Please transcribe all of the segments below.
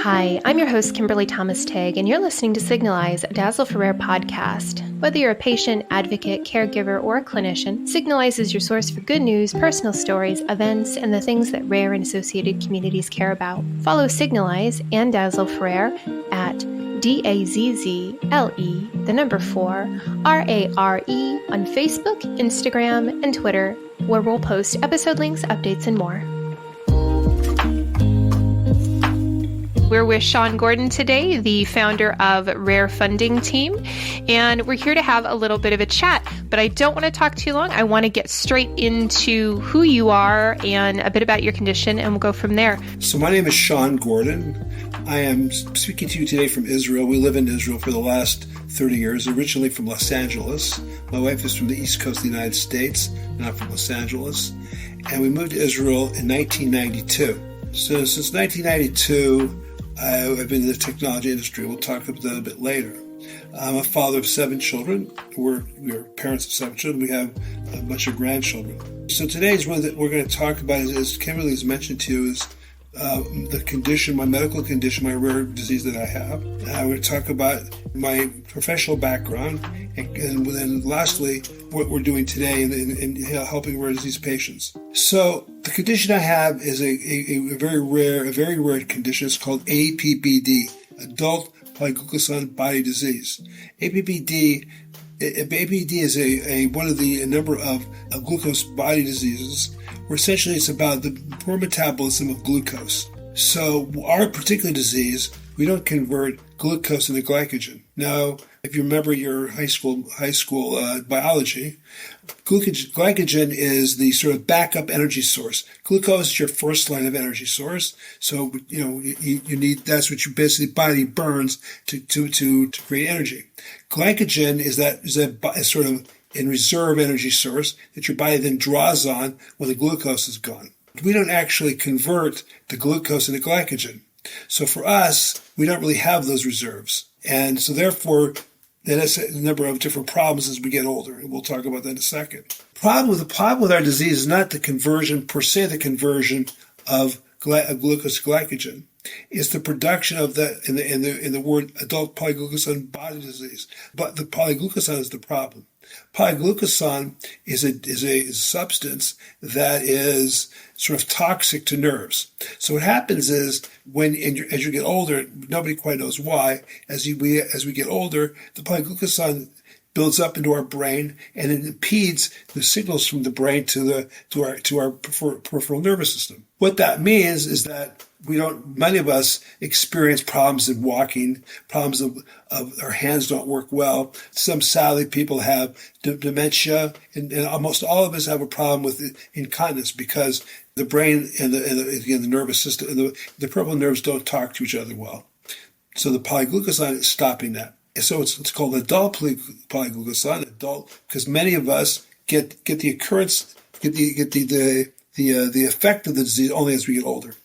Hi, I'm your host, Kimberly Thomas Tigg, and you're listening to Signalize, a Dazzle for Rare podcast. Whether you're a patient, advocate, caregiver, or a clinician, Signalize is your source for good news, personal stories, events, and the things that rare and associated communities care about. Follow Signalize and Dazzle for Rare at DAZZLE, the number 4, RARE on Facebook, Instagram, and Twitter, where we'll post episode links, updates, and more. We're with Sean Gordon today, the founder of RareFundingTeam, and we're here to have a little bit of a chat, but I don't want to talk too long. I want to get straight into who you are and a bit about your condition, and we'll go from there. So my name is Sean Gordon. I am speaking to you today from Israel. We live in Israel for the last 30 years, originally from Los Angeles. My wife is from the East Coast of the United States, not from Los Angeles. And we moved to Israel in 1992. So since 1992, I've been in the technology industry. We'll talk about that a bit later. I'm a father of 7 children. We're parents of 7 children. We have a bunch of grandchildren. So today's one that we're going to talk about, as Kimberly has mentioned to you, is the condition, my medical condition, my rare disease that I have. We're going to talk about my professional background, and then lastly, what we're doing today in helping rare disease patients. So the condition I have is a very rare condition. It's called APBD, Adult Polygulcosan Body Disease. APBD is one of the number of glucose body diseases, where essentially it's about the poor metabolism of glucose. So our particular disease, we don't convert glucose into glycogen. Now, if you remember your high school biology, glycogen is the sort of backup energy source. Glucose is your first line of energy source. So, you need, that's what your basically body burns to create energy. Glycogen is that sort of in reserve energy source that your body then draws on when the glucose is gone. We don't actually convert the glucose into glycogen. So for us, we don't really have those reserves. And so therefore, that has a number of different problems as we get older. And we'll talk about that in a second. The problem with our disease is not the conversion, per se, the conversion of glucose to glycogen. It's the production of in the word adult polygulcosan body disease. But the polygulcosan is the problem. Polygulcosan is a substance that is sort of toxic to nerves. So what happens is as you get older, nobody quite knows why. As we get older, the polygulcosan builds up into our brain, and it impedes the signals from the brain to our peripheral nervous system. What that means is that many of us experience problems in walking, problems of our hands don't work well. Some sadly people have dementia, and almost all of us have a problem with incontinence because the brain and the nervous system and the peripheral nerves don't talk to each other well. So the polygulcosan is stopping that. So it's called adult polygulcosan, because many of us get the occurrence, get the effect of the disease only as we get older.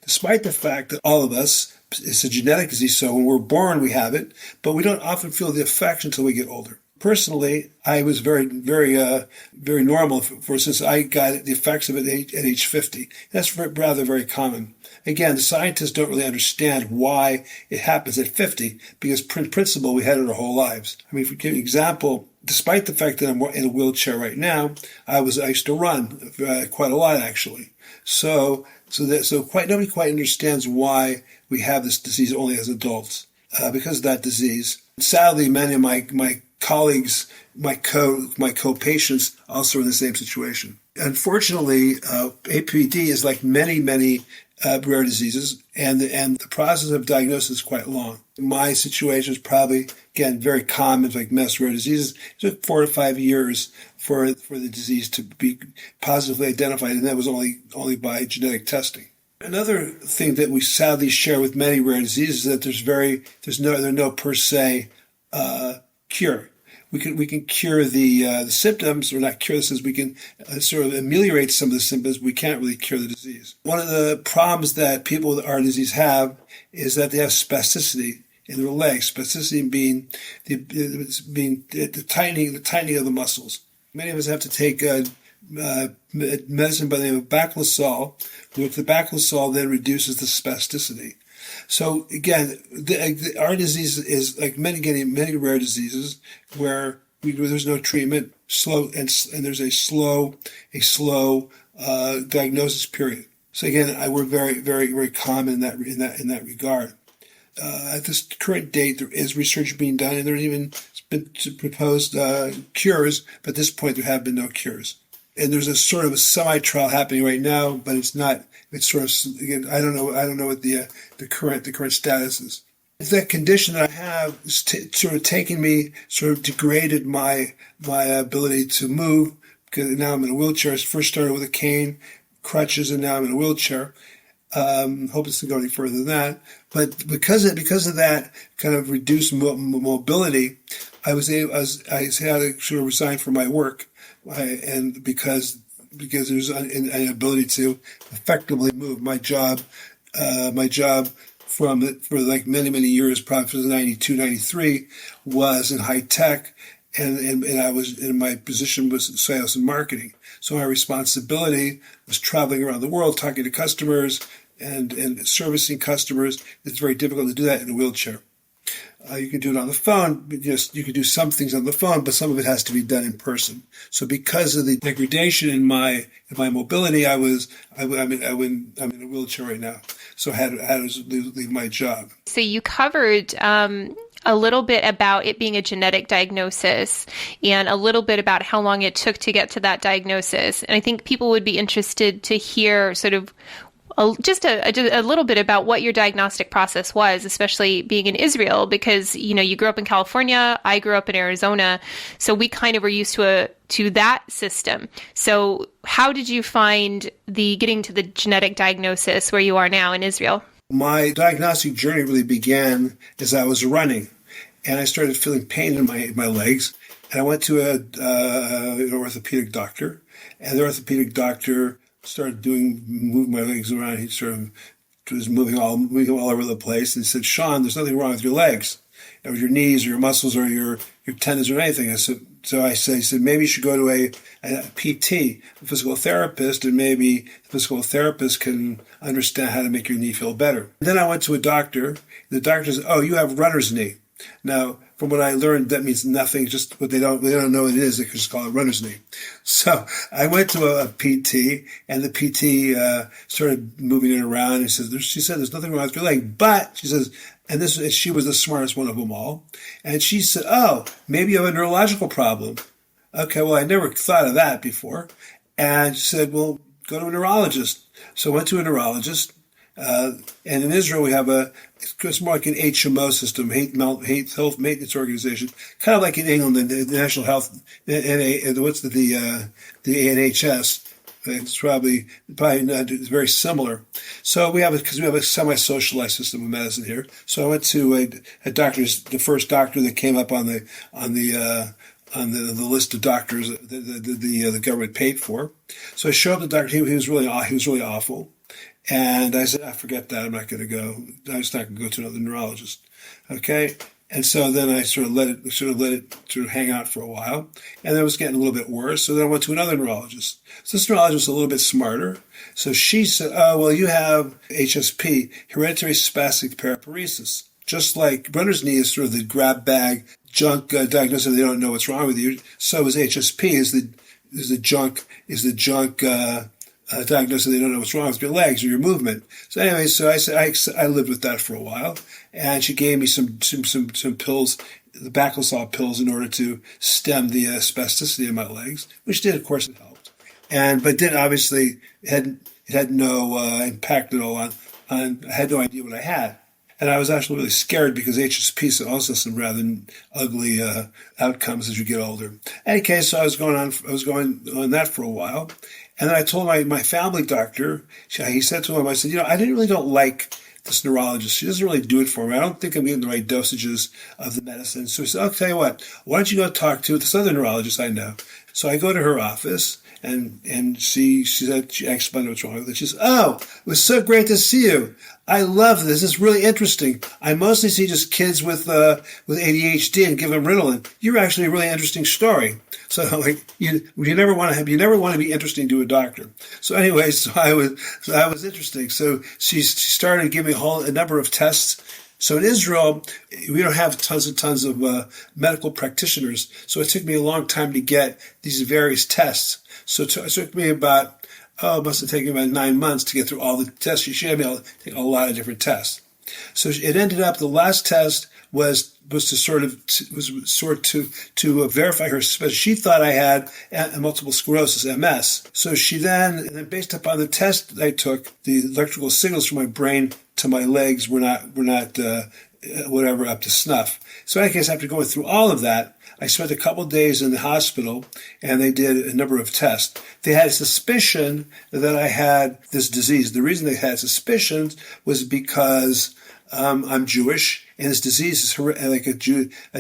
Despite the fact that all of us, it's a genetic disease, so when we're born we have it, but we don't often feel the effects until we get older. Personally, I was very normal since I got the effects of it at age 50. That's very common. Again, the scientists don't really understand why it happens at 50, because in principle we had it our whole lives. I mean, for give an example, despite the fact that I'm in a wheelchair right now, I used to run quite a lot actually. So nobody quite understands why we have this disease only as adults because of that disease. Sadly, many of my colleagues, my co-patients, also are in the same situation. Unfortunately, APD is like many rare diseases, and the process of diagnosis is quite long. My situation is probably, again, very common, like most rare diseases. It took 4 to 5 years for the disease to be positively identified, and that was only by genetic testing. Another thing that we sadly share with many rare diseases is that there's no per se cure. We can cure the symptoms, or not cure the symptoms. We can sort of ameliorate some of the symptoms. We can't really cure the disease. One of the problems that people with our disease have is that they have spasticity in their legs. Spasticity being the tightening of the muscles. Many of us have to take medicine by the name of baclosol, which the baclosol then reduces the spasticity. So again, our disease is like many rare diseases where there's no treatment, and there's a slow diagnosis period. So again, we're very, very, very common in that regard. At this current date, there is research being done, and there's even been proposed cures. But at this point, there have been no cures. And there's a sort of a semi-trial happening right now, but it's not. It's sort of, again, I don't know what the current status is. That condition that I have is sort of taken me, sort of degraded my ability to move, because now I'm in a wheelchair. I first started with a cane, crutches, and now I'm in a wheelchair. Hope it's not going any further than that. But because of that kind of reduced mobility, I had to sort of resign from my work, and because there's an inability to effectively move. My job for like many years, probably from 92, 93, was in high tech, and I was in my position was sales and marketing. So my responsibility was traveling around the world, talking to customers and servicing customers. It's very difficult to do that in a wheelchair. You can do it on the phone. You can do some things on the phone, but some of it has to be done in person. So because of the degradation in my mobility, I'm in a wheelchair right now. So I had to leave my job. So you covered a little bit about it being a genetic diagnosis and a little bit about how long it took to get to that diagnosis. And I think people would be interested to hear sort of just a little bit about what your diagnostic process was, especially being in Israel, because, you grew up in California, I grew up in Arizona, so we kind of were used to that system. So how did you find getting to the genetic diagnosis where you are now in Israel? My diagnostic journey really began as I was running, and I started feeling pain in my legs, and I went to an orthopedic doctor, and the orthopedic doctor started moving my legs around. He sort of was moving all over the place, and he said, "Sean, there's nothing wrong with your legs, or your knees, or your muscles, or your tendons, or anything." He said, maybe you should go to a PT, a physical therapist, and maybe the physical therapist can understand how to make your knee feel better. And then I went to a doctor. The doctor said, "Oh, you have runner's knee." Now, from what I learned, that means nothing. Just what they don't know what it is. They can just call it runner's knee. So I went to a PT, and the PT started moving it around. And she said, "There's nothing wrong with your leg," but she says, she was the smartest one of them all, and she said, "Oh, maybe you have a neurological problem." Okay, well, I never thought of that before, and she said, "Well, go to a neurologist." So I went to a neurologist. And in Israel, we have it's more like an HMO system, health maintenance organization, kind of like in England, the National Health, the NHS. It's probably not, it's very similar. So because we have a semi-socialized system of medicine here. So I went to a doctor, the first doctor that came up on the list of doctors that the government paid for. So I showed up to the doctor. He was really awful. And I said, "I forget that. I'm not going to go. I'm just not going to go to another neurologist." Okay. And so then I sort of let it hang out for a while. And then it was getting a little bit worse. So then I went to another neurologist. So this neurologist was a little bit smarter. So she said, "Oh, well, you have HSP, hereditary spastic paraparesis. Just like runner's knee is sort of the grab bag junk diagnosis. They don't know what's wrong with you. So is HSP is the junk diagnosis. They don't know what's wrong with your legs or your movement." So anyway, so I said I lived with that for a while, and she gave me some pills, the Baclosol pills, in order to stem the spasticity of my legs, which did, of course, it helped, but did obviously it had no impact at all on. I had no idea what I had. And I was actually really scared because HSP is also some rather ugly outcomes as you get older. In any case, so I was going on that for a while. And then I told my family doctor, he said to him, I said, I don't like this neurologist. She doesn't really do it for me. I don't think I'm getting the right dosages of the medicine. So he said, "I'll tell you what, why don't you go talk to this other neurologist I know?" So I go to her office, and she said, she explained what's wrong with it. She says, "Oh, it was so great to see you. I love this. It's really interesting. I mostly see just kids with ADHD and give them Ritalin. You're actually a really interesting story." So like you never want to be interesting to a doctor. So anyway, so I was interesting. So she started giving a number of tests. So in Israel, we don't have tons of medical practitioners. So it took me a long time to get these various tests. So it took me about, it must have taken about 9 months to get through all the tests. She had me take a lot of different tests. So it ended up, the last test was to verify her. She thought I had multiple sclerosis, MS. So she then, based upon the test I took, the electrical signals from my brain to my legs were not up to snuff. So in any case, after going through all of that, I spent a couple of days in the hospital, and they did a number of tests. They had a suspicion that I had this disease. The reason they had suspicions was because I'm Jewish, and this disease is like a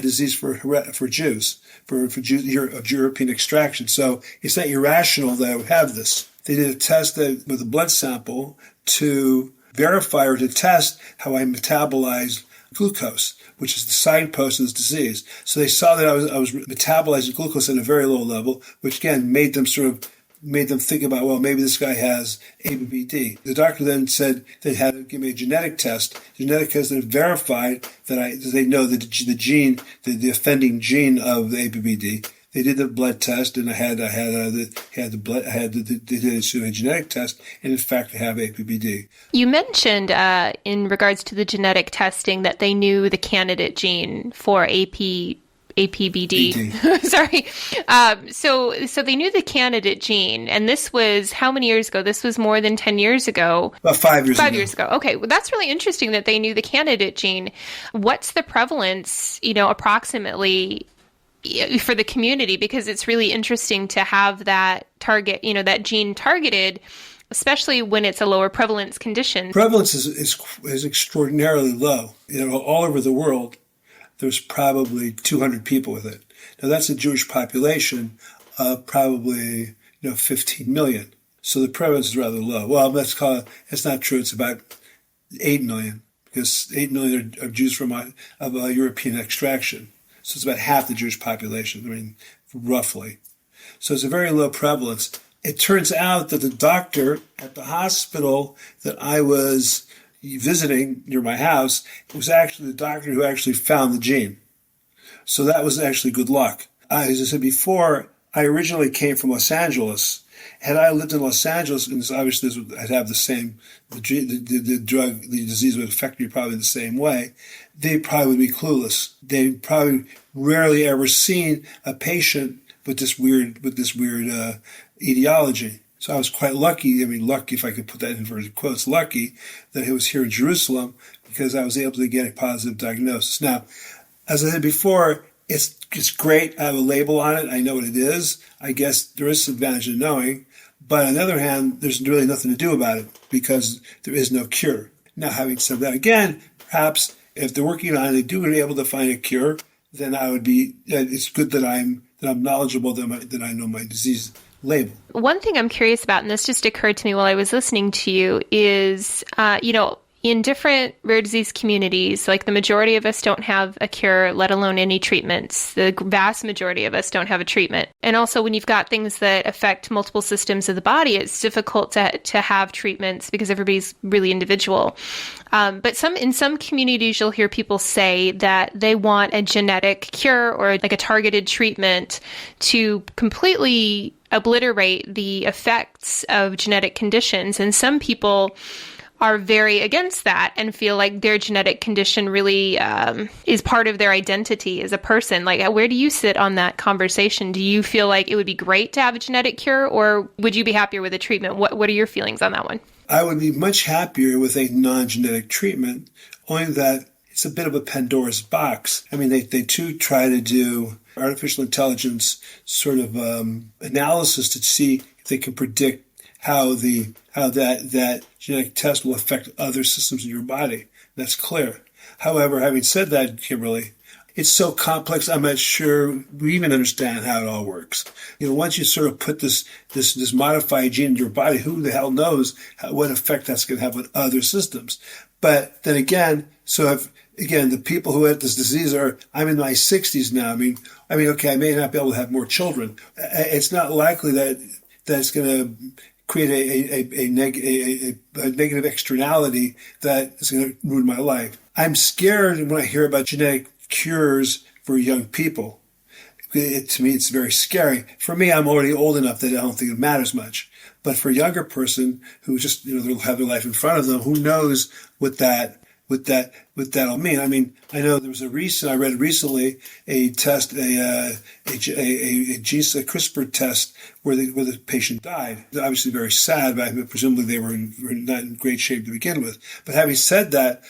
disease for Jews, for Jews of European extraction. So it's not irrational that I would have this. They did a test with a blood sample to verify or to test how I metabolized glucose, which is the signpost of this disease. So they saw that I was metabolizing glucose at a very low level, which again made them think about, well, maybe this guy has ABBD. The doctor then said they had to give me a genetic test. The genetic test then verified that they know the gene, the offending gene of the ABBD. They did the blood test, and they did a genetic test, and in fact, I have ABBD. You mentioned in regards to the genetic testing that they knew the candidate gene for APBD. Sorry. So they knew the candidate gene, and this was how many years ago? This was more than 10 years ago. About 5 years ago. 5 years ago. Okay. Well, that's really interesting that they knew the candidate gene. What's the prevalence, approximately for the community? Because it's really interesting to have that target, that gene targeted, especially when it's a lower prevalence condition. Prevalence is extraordinarily low. All over the world, there's probably 200 people with it. Now that's a Jewish population of probably 15 million. So the prevalence is rather low. Well, that's not true. It's about 8 million, because 8 million are Jews of European extraction. So it's about half the Jewish population, roughly. So it's a very low prevalence. It turns out that the doctor at the hospital that I was visiting near my house was actually the doctor who actually found the gene. So that was actually good luck. As I said before, I originally came from Los Angeles. Had I lived in Los Angeles, and obviously I'd have the same, the disease would affect me probably the same way, they probably would be clueless. They'd probably rarely ever seen a patient with this weird etiology. So I was quite lucky, lucky if I could put that in inverted quotes, lucky that it was here in Jerusalem, because I was able to get a positive diagnosis. Now, as I said before, it's great. I have a label on it. I know what it is. I guess there is some advantage in knowing. But on the other hand, there's really nothing to do about it because there is no cure. Now, having said that, again, perhaps if they're working on it, they do be able to find a cure, then it's good that I'm knowledgeable, that I know my disease label. One thing I'm curious about, and this just occurred to me while I was listening to you, is, in different rare disease communities, like the majority of us don't have a cure, let alone any treatments. The vast majority of us don't have a treatment. And also when you've got things that affect multiple systems of the body, it's difficult to have treatments because everybody's really individual. But in some communities, you'll hear people say that they want a genetic cure or like a targeted treatment to completely obliterate the effects of genetic conditions. And some people are very against that and feel like their genetic condition really is part of their identity as a person. Like, where do you sit on that conversation? Do you feel like it would be great to have a genetic cure, or would you be happier with a treatment? What are your feelings on that one? I would be much happier with a non-genetic treatment, only that it's a bit of a Pandora's box. They too try to do artificial intelligence sort of analysis to see if they can predict how that genetic test will affect other systems in your body. That's clear. However, having said that, Kimberly, it's so complex, I'm not sure we even understand how it all works. Once you sort of put this modified gene in your body, who the hell knows what effect that's going to have on other systems. But then again, So again, the people who had this disease I'm in my 60s now. I mean, okay, I may not be able to have more children. It's not likely that it's going to create a negative externality that is going to ruin my life. I'm scared when I hear about genetic cures for young people. To me, it's very scary. For me, I'm already old enough that I don't think it matters much. But for a younger person who just, they'll have their life in front of them, who knows what that'll mean. I mean, I know there was I read recently a test, a CRISPR test where the patient died. Obviously very sad, but presumably they were not in great shape to begin with. But having said that,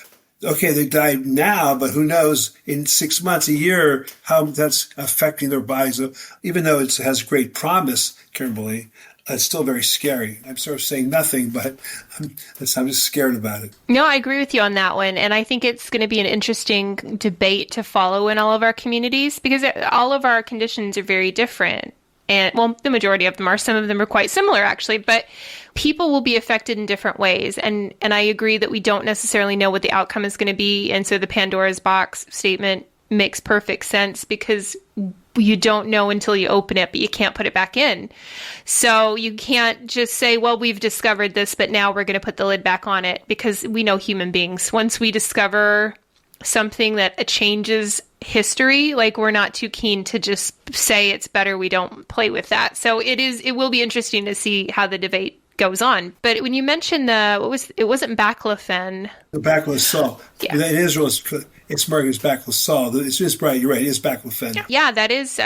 okay, they died now, but who knows in 6 months, a year, how that's affecting their bodies. So even though it has great promise, Kimberly, it's still very scary. I'm sort of saying nothing, but I'm just scared about it. No, I agree with you on that one. And I think it's going to be an interesting debate to follow in all of our communities because all of our conditions are very different. And well, the majority of them are. Some of them are quite similar, actually. But people will be affected in different ways. And I agree that we don't necessarily know what the outcome is going to be. And so the Pandora's box statement makes perfect sense because you don't know until you open it, but you can't put it back in. So you can't just say, well, we've discovered this, but now we're going to put the lid back on it because we know human beings. Once we discover something that changes history, like we're not too keen to just say it's better we don't play with that. So it will be interesting to see how the debate goes on. But when you mentioned it wasn't baclofen. The baclofen. Yeah. In Israel, it's marketed as baclofen. It's just right. You're right. It is baclofen. Yeah, that is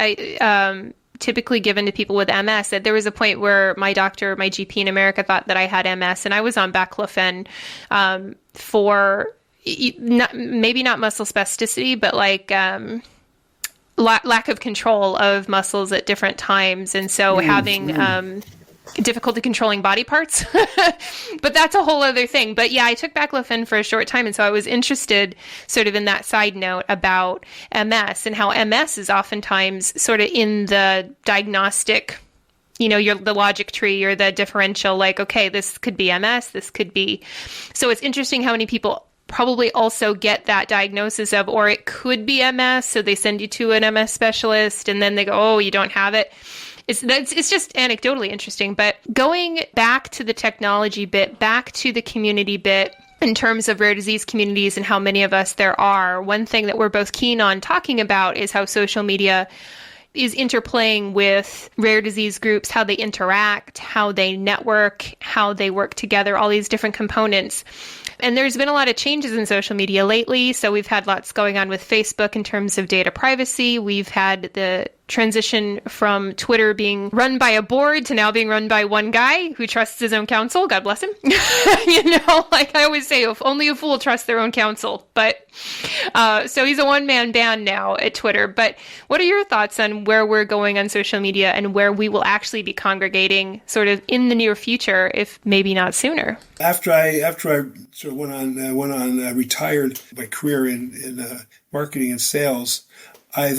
typically given to people with MS. There was a point where my GP in America thought that I had MS, and I was on baclofen for maybe not muscle spasticity, but like lack of control of muscles at different times. And so having difficulty controlling body parts, but that's a whole other thing. But yeah, I took baclofen for a short time. And so I was interested sort of in that side note about MS and how MS is oftentimes sort of in the diagnostic, you're the logic tree or the differential, like, okay, this could be MS, this could be. So it's interesting how many people probably also get that diagnosis of, or it could be MS. So they send you to an MS specialist and then they go, oh, you don't have it. It's just anecdotally interesting. But going back to the technology bit, back to the community bit, in terms of rare disease communities and how many of us there are, one thing that we're both keen on talking about is how social media is interplaying with rare disease groups, how they interact, how they network, how they work together, all these different components. And there's been a lot of changes in social media lately. So we've had lots going on with Facebook in terms of data privacy. We've had the transition from Twitter being run by a board to now being run by one guy who trusts his own counsel. God bless him. Like I always say, if only a fool trusts their own counsel. But so he's a one-man band now at Twitter. But what are your thoughts on where we're going on social media and where we will actually be congregating sort of in the near future, if maybe not sooner? After I sort of retired my career in marketing and sales, I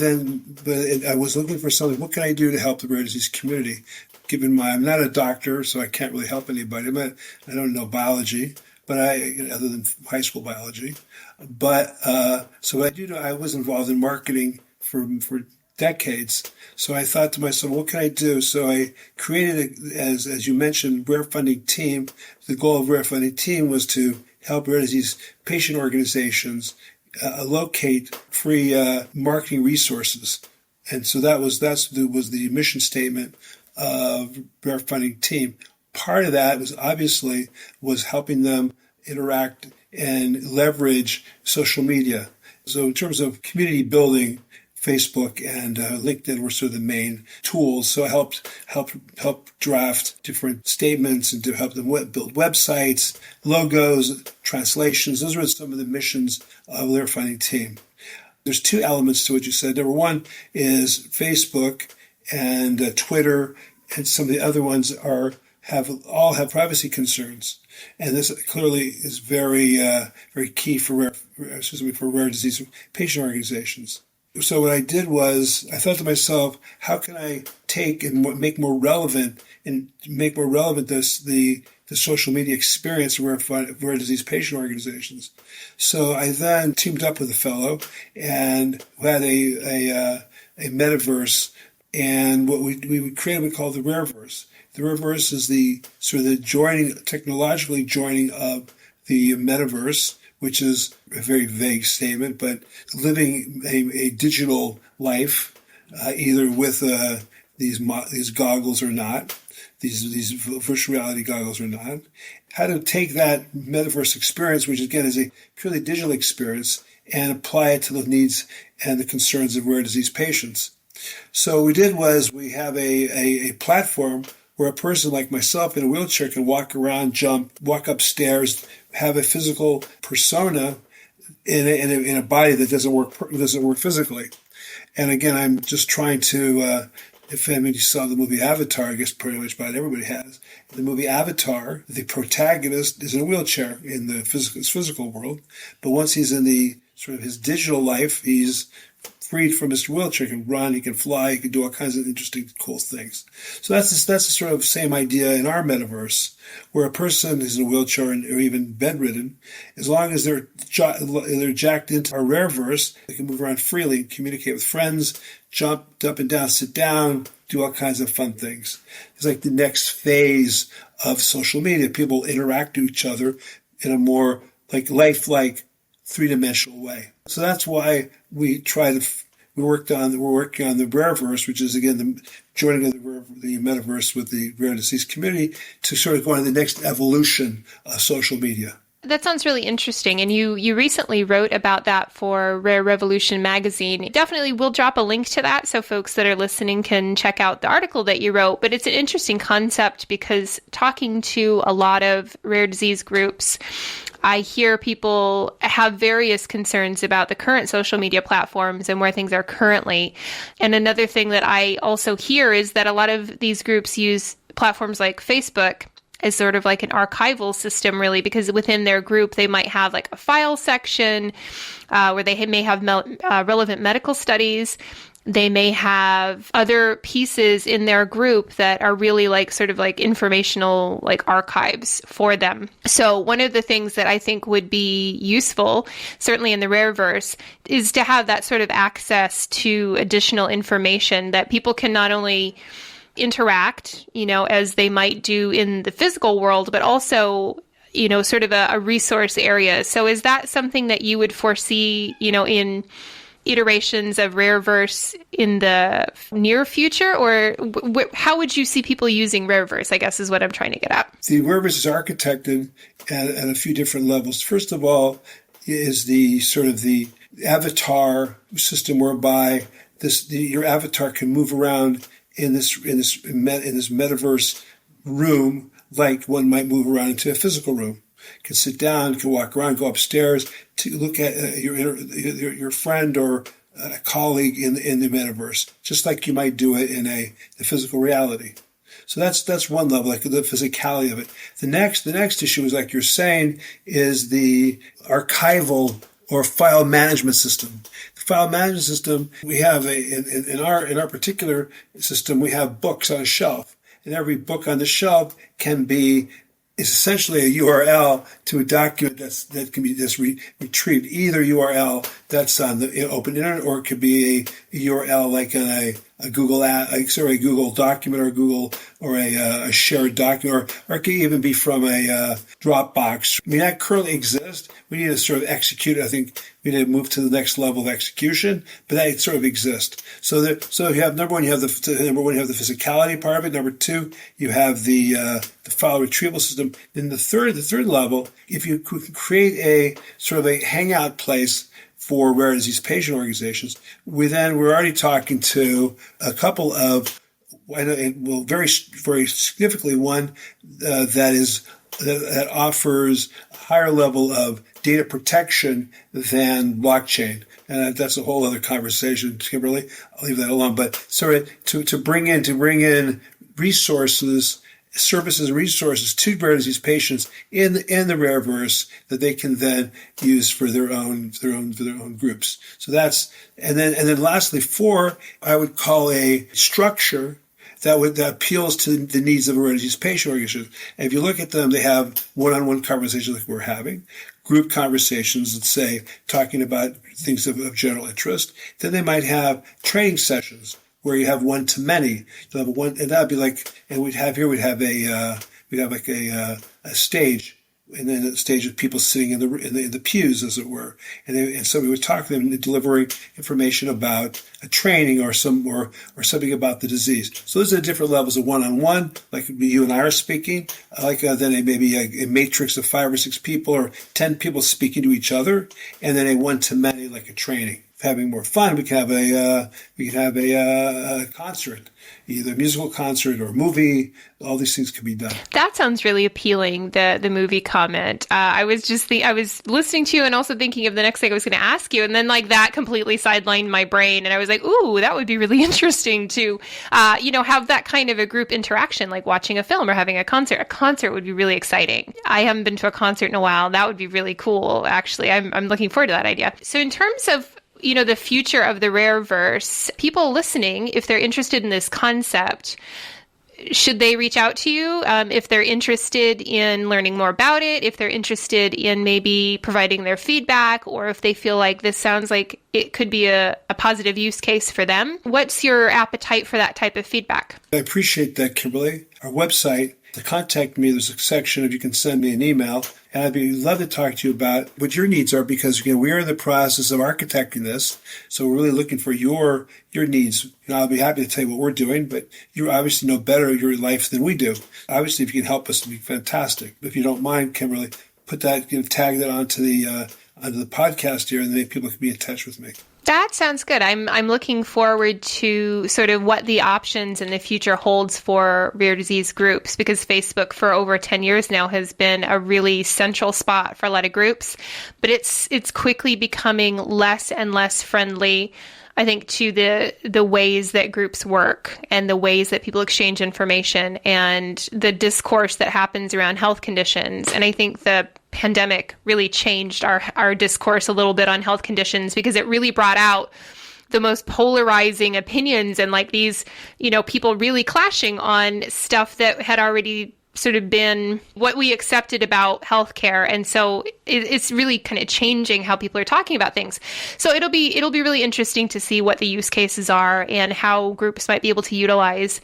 was looking for something. What can I do to help the rare disease community? I'm not a doctor, so I can't really help anybody. I don't know biology, but other than high school biology. But so what I do, I was involved in marketing for decades. So I thought to myself, what can I do? So I created, as you mentioned, RareFundingTeam. The goal of RareFundingTeam was to help rare disease patient organizations locate free marketing resources. And so that was the mission statement of RareFundingTeam. Part of that was helping them interact and leverage social media. So in terms of community building, Facebook and LinkedIn were sort of the main tools. So I helped draft different statements and to help them build websites, logos, translations. Those were some of the missions of RareFundingTeam. There's two elements to what you said. Number one is Facebook and Twitter, and some of the other ones all have privacy concerns. And this clearly is very key for rare disease patient organizations. So what I did was I thought to myself, how can I take and make more relevant the the social media experience of rare disease patient organizations. So I then teamed up with a fellow and had a metaverse, and what we created, we call the RareVerse. The RareVerse is the sort of the technologically joining of the metaverse, which is a very vague statement, but living a digital life, either with these goggles or not, these virtual reality goggles or not. How to take that metaverse experience, which again is a purely digital experience, and apply it to the needs and the concerns of rare disease patients. So what we did was we have a platform where a person like myself in a wheelchair can walk around, jump, walk upstairs, have a physical persona in a body that doesn't work physically. And again, I'm just trying to, if anybody saw the movie Avatar, I guess pretty much about everybody has. In the movie Avatar, the protagonist is in a wheelchair in the physical world, but once he's in the sort of his digital life, he's freed from his wheelchair. He can run, he can fly, he can do all kinds of interesting, cool things. So that's the sort of same idea in our metaverse, where a person is in a wheelchair or even bedridden, as long as they're jacked into our RareVerse, they can move around freely, communicate with friends, jump up and down, sit down, do all kinds of fun things. It's like the next phase of social media. People interact with each other in a more like lifelike, three-dimensional way. So that's why we're working on the RareVerse, which is again the joining of the metaverse with the rare disease community to sort of go on the next evolution of social media. That sounds really interesting. And you recently wrote about that for Rare Revolution magazine. Definitely we'll drop a link to that so folks that are listening can check out the article that you wrote. But it's an interesting concept because talking to a lot of rare disease groups, I hear people have various concerns about the current social media platforms and where things are currently. And another thing that I also hear is that a lot of these groups use platforms like Facebook as sort of like an archival system, really, because within their group, they might have like a file section where they may have relevant medical studies. They may have other pieces in their group that are really like sort of like informational like archives for them. So one of the things that I think would be useful, certainly in the RareVerse, is to have that sort of access to additional information that people can not only interact, as they might do in the physical world, but also, sort of a resource area. So is that something that you would foresee, in iterations of RareVerse in the near future, or how would you see people using RareVerse, I guess is what I'm trying to get at. The RareVerse is architected at a few different levels. First of all is the sort of the avatar system whereby your avatar can move around in this metaverse room like one might move around into a physical room. Can sit down, can walk around, go upstairs to look at your friend or a colleague in the metaverse, just like you might do it in the physical reality. So that's one level, like the physicality of it. The next issue is, like you're saying, is the archival or file management system. The file management system, we have in our particular system, we have books on a shelf, and every book on the shelf is essentially a URL to a document that can be retrieved. Either URL that's on the open internet, or it could be a URL like in a Google a Google document or a shared document, or it could even be from a Dropbox. I mean, that currently exists. We need to sort of execute it. I think we need to move to the next level of execution, but that sort of exists. So you have number one, you have the physicality part of it. Number two, you have the file retrieval system. Then the third level, if you could create a sort of a hangout place for rare disease patient organizations, we're already talking to a couple of, very, very significantly one that offers a higher level of data protection than blockchain. And that's a whole other conversation, Kimberly. I'll leave that alone. But sorry, to bring in resources, services and resources to rare disease patients in the RareVerse that they can then use for their own groups. So and then lastly, 4, I would call a structure that appeals to the needs of a rare disease patient organization. And if you look at them, they have one-on-one conversations like we're having, group conversations, let's say, talking about things of general interest. Then they might have training sessions where you have one-to-many. You'll have one, and that'd be like, and we'd have a stage, and then a stage of people sitting in the pews, as it were, and so we would talk to them, delivering information about a training or something about the disease. So those are the different levels of one-on-one, like you and I are speaking, then maybe a matrix of 5 or 6 people or 10 people speaking to each other, and then a one-to-many, like a training. Having more fun, we can have a concert, either a musical concert or a movie. All these things can be done. That sounds really appealing, the movie comment. I was listening to you and also thinking of the next thing I was going to ask you, and then like that completely sidelined my brain, and I was like, ooh, that would be really interesting to have that kind of a group interaction, like watching a film or having a concert. A concert would be really exciting. I haven't been to a concert in a while. That would be really cool, actually. I'm looking forward to that idea. So in terms of the future of the Rareverse, people listening, if they're interested in this concept, should they reach out to you if they're interested in learning more about it, if they're interested in maybe providing their feedback, or if they feel like this sounds like it could be a positive use case for them? What's your appetite for that type of feedback? I appreciate that, Kimberly. Our website, to contact me, there's a section of you can send me an email, and I'd love to talk to you about what your needs are, because we are in the process of architecting this, so we're really looking for your needs. I'll be happy to tell you what we're doing, but you obviously know better your life than we do. Obviously, if you can help us, it'd be fantastic. If you don't mind, Kimberly, put that, tag that onto the podcast here, and then people can be in touch with me. That sounds good. I'm looking forward to sort of what the options in the future holds for rare disease groups, because Facebook for over 10 years now has been a really central spot for a lot of groups, but it's quickly becoming less and less friendly, I think, to the ways that groups work and the ways that people exchange information and the discourse that happens around health conditions. And I think the pandemic really changed our discourse a little bit on health conditions, because it really brought out the most polarizing opinions and like these, people really clashing on stuff that had already sort of been what we accepted about healthcare. And so it's really kind of changing how people are talking about things. So it'll be really interesting to see what the use cases are and how groups might be able to utilize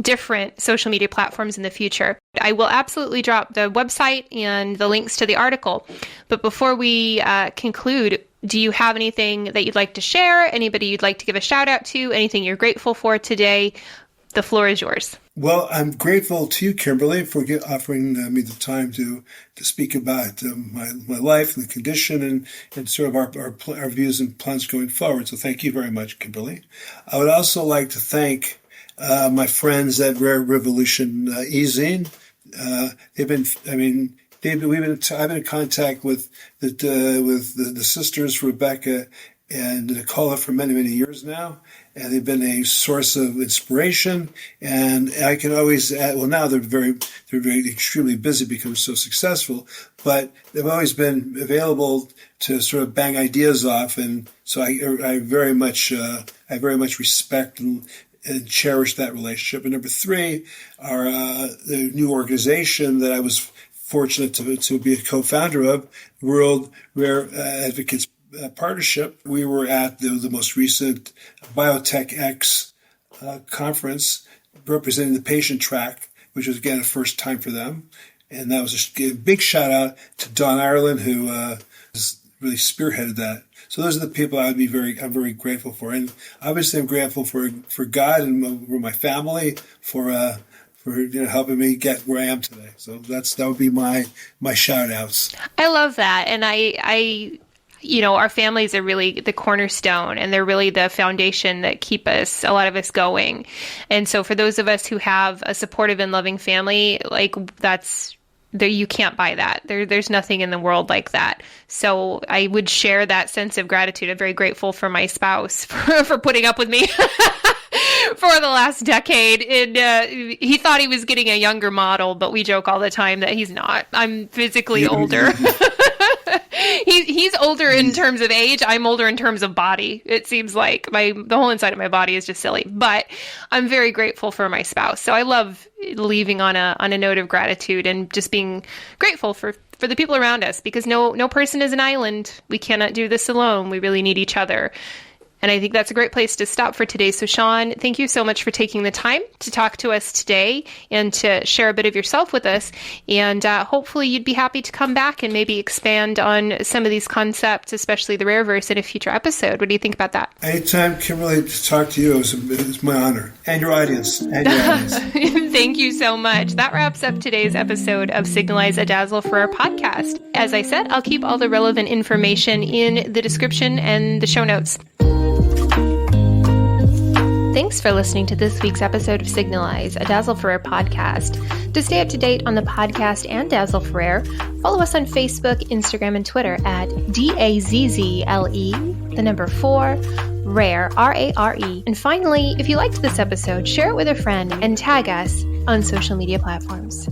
different social media platforms in the future. I will absolutely drop the website and the links to the article. But before we conclude, do you have anything that you'd like to share? Anybody you'd like to give a shout out to? Anything you're grateful for today? The floor is yours. Well, I'm grateful to you, Kimberly, for offering me the time to speak about my life and the condition and sort of our views and plans going forward. So thank you very much, Kimberly. I would also like to thank my friends at Rare Revolution e-zine. I've been in contact with the sisters Rebecca and Nicola for many, many years now, and they've been a source of inspiration. And I can always add, well, now they're very extremely busy because they're so successful, but they've always been available to sort of bang ideas off. And so I very much respect and cherish that relationship. And number 3, the new organization that I was fortunate to be a co-founder of, World Rare Advocates Partnership. We were at the most recent Biotech X conference representing the patient track, which was, again, a first time for them. And that was a big shout out to Don Ireland, who has really spearheaded that. So those are the people I'm very grateful for. And obviously I'm grateful for God and for my family, for helping me get where I am today. So that would be my shout outs. I love that. And I our families are really the cornerstone, and they're really the foundation that keep a lot of us going. And so for those of us who have a supportive and loving family, like you can't buy that. There's nothing in the world like that. So I would share that sense of gratitude. I'm very grateful for my spouse for putting up with me for the last decade. And he thought he was getting a younger model, but we joke all the time that he's not. I'm physically older. He's older in terms of age. I'm older in terms of body. It seems like the whole inside of my body is just silly, but I'm very grateful for my spouse. So I love leaving on a note of gratitude and just being grateful for the people around us, because no person is an island. We cannot do this alone. We really need each other. And I think that's a great place to stop for today. So Sean, thank you so much for taking the time to talk to us today and to share a bit of yourself with us. And hopefully you'd be happy to come back and maybe expand on some of these concepts, especially the Rareverse, in a future episode. What do you think about that? Anytime, Kimberly, to talk to you is my honor. And your audience. Thank you so much. That wraps up today's episode of Signalize a Dazzle for our podcast. As I said, I'll keep all the relevant information in the description and the show notes. Thanks for listening to this week's episode of Signalize, a Dazzle for Rare podcast. To stay up to date on the podcast and Dazzle for Rare, follow us on Facebook, Instagram, and Twitter at DAZZLE, 4, Rare, RARE. And finally, if you liked this episode, share it with a friend and tag us on social media platforms.